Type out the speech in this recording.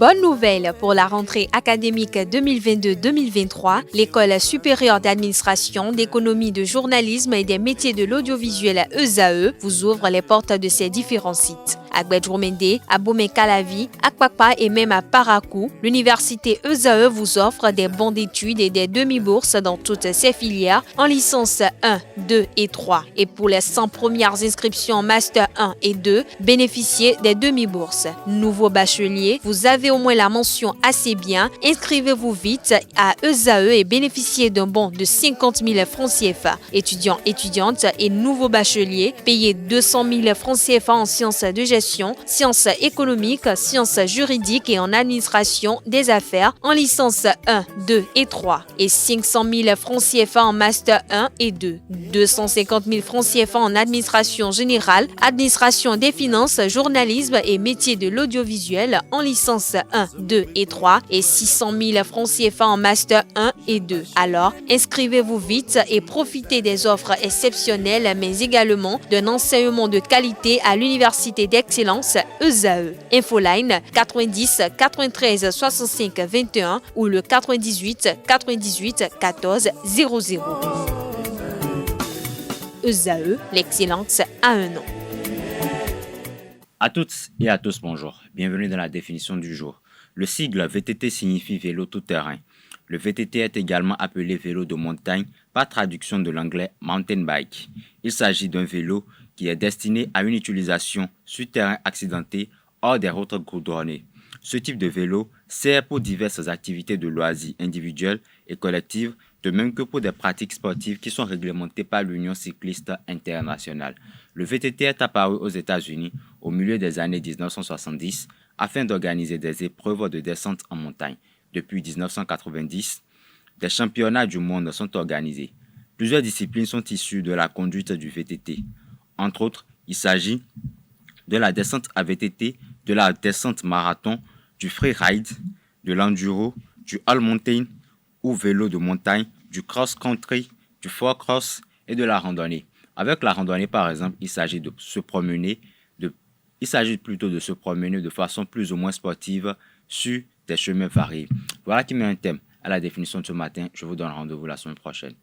Bonne nouvelle pour la rentrée académique 2022-2023, l'École supérieure d'administration, d'économie, de journalisme et des métiers de l'audiovisuel ESAE vous ouvre les portes de ses différents sites. À Gbedjomende, à Bomé-Calavi, à Kpakpa et même à Parakou, l'université ESAE vous offre des bons d'études et des demi-bourses dans toutes ses filières en licence 1, 2 et 3. Et pour les 100 premières inscriptions en master 1 et 2, bénéficiez des demi-bourses. Nouveau bachelier, vous avez au moins la mention assez bien, inscrivez-vous vite à ESAE et bénéficiez d'un bon de 50 000 francs CFA. Étudiants, étudiantes et nouveaux bacheliers, payez 200 000 francs CFA en sciences de gestion, sciences économiques, sciences juridiques et en administration des affaires en licence 1, 2 et 3 et 500 000 francs CFA en master 1 et 2, 250 000 francs CFA en administration générale, administration des finances, journalisme et métiers de l'audiovisuel en licence 1, 2 et 3 et 600 000 francs CFA en master 1 et 2. Alors, inscrivez-vous vite et profitez des offres exceptionnelles mais également d'un enseignement de qualité à l'université d'excellence ESAE. Infoline 90 93 65 21 ou le 98 98 14 00. ESAE, l'excellence a un nom. À toutes et à tous, bonjour. Bienvenue dans la définition du jour. Le sigle VTT signifie vélo tout-terrain. Le VTT est également appelé vélo de montagne par traduction de l'anglais mountain bike. Il s'agit d'un vélo qui est destiné à une utilisation sur terrain accidenté hors des routes goudronnées. Ce type de vélo sert pour diverses activités de loisirs individuelles et collectives, de même que pour des pratiques sportives qui sont réglementées par l'Union cycliste internationale. Le VTT est apparu aux États-Unis au milieu des années 1970 afin d'organiser des épreuves de descente en montagne. Depuis 1990, des championnats du monde sont organisés. Plusieurs disciplines sont issues de la conduite du VTT. Entre autres, il s'agit de la descente à VTT, de la descente marathon, du freeride, de l'enduro, du all mountain ou vélo de montagne, du cross-country, du four-cross et de la randonnée. Avec la randonnée, par exemple, il s'agit plutôt de se promener de façon plus ou moins sportive sur des chemins variés. Voilà qui met un thème à la définition de ce matin. Je vous donne rendez-vous la semaine prochaine.